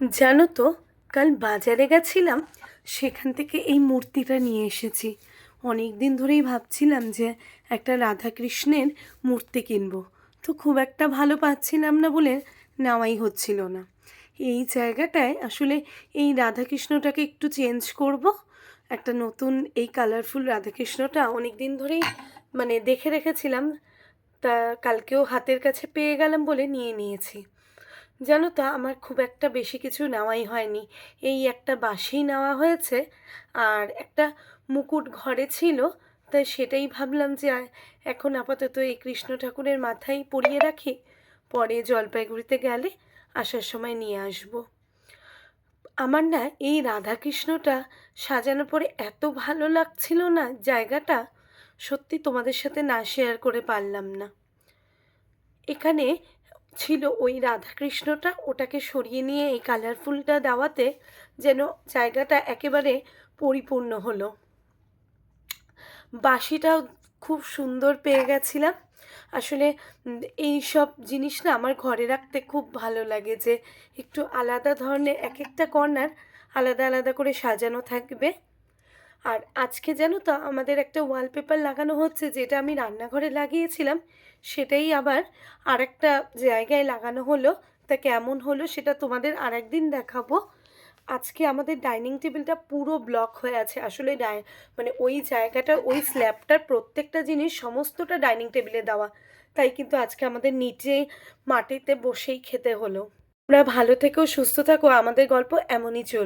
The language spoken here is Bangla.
জানো তো, কাল বাজারে গেছিলাম, সেখান থেকে এই মূর্তিটা নিয়ে এসেছি। অনেক দিন ধরেই ভাবছিলাম যে একটা রাধাকৃষ্ণের মূর্তি কিনবো, তো খুব একটা ভালো পাচ্ছিলাম না বলে নেওয়াই হচ্ছিল না। এই জায়গাটায় আসলে এই রাধাকৃষ্ণটাকে একটু চেঞ্জ করব। একটা নতুন এই কালারফুল রাধাকৃষ্ণটা অনেক দিন ধরেই দেখে রেখেছিলাম, তা কালকেও হাতের কাছে পেয়ে গেলাম বলে নিয়ে নিয়েছি। জানো তো, আমার খুব একটা বেশি কিছু নেওয়াই হয়নি। এই একটা বাঁশি নেওয়া হয়েছে, আর একটা মুকুট ঘরে ছিল, তাই সেটাই ভাবলাম যে এখন আপাতত এই কৃষ্ণ ঠাকুরের মাথায় পরিয়ে রাখি, পরে জলপাইগুড়িতে গেলে আসার সময় নিয়ে আসব। আমার না এই রাধাকৃষ্ণটা সাজানোর পরে এত ভালো লাগছিল না জায়গাটা, সত্যি তোমাদের সাথে না শেয়ার করে পারলাম না। এখানে ছিল ওই রাধাকৃষ্ণটা, ওটাকে সরিয়ে নিয়ে এই কালারফুলটা দেওয়াতে যেন জায়গাটা একেবারে পরিপূর্ণ হলো। বাঁশিটাও খুব সুন্দর পেয়ে গেছিলাম। আসলে এই সব জিনিস না আমার ঘরে রাখতে খুব ভালো লাগে, যে একটু আলাদা ধরনের এক একটা কর্নার আলাদা আলাদা করে সাজানো থাকবে। আর আজকে জানো তো, আমাদের একটা ওয়ালপেপার লাগানো হচ্ছে, যেটা আমি রান্নাঘরে লাগিয়েছিলাম, সেটাই আবার আরেকটা জায়গায় লাগানো হলো। তা কেমন হলো সেটা তোমাদের আরেকদিন দেখাবো। আজকে আমাদের ডাইনিং টেবিলটা পুরো ব্লক হয়ে আছে। আসলে ওই জায়গাটার ওই স্ল্যাবটার প্রত্যেকটা জিনিস সমস্তটা ডাইনিং টেবিলে দেওয়া, তাই কিন্তু আজকে আমাদের নিচে মাটিতে বসেই খেতে হলো। তোমরা ভালো থেকো, সুস্থ থাকো, আমাদের গল্প এমনই চলবে।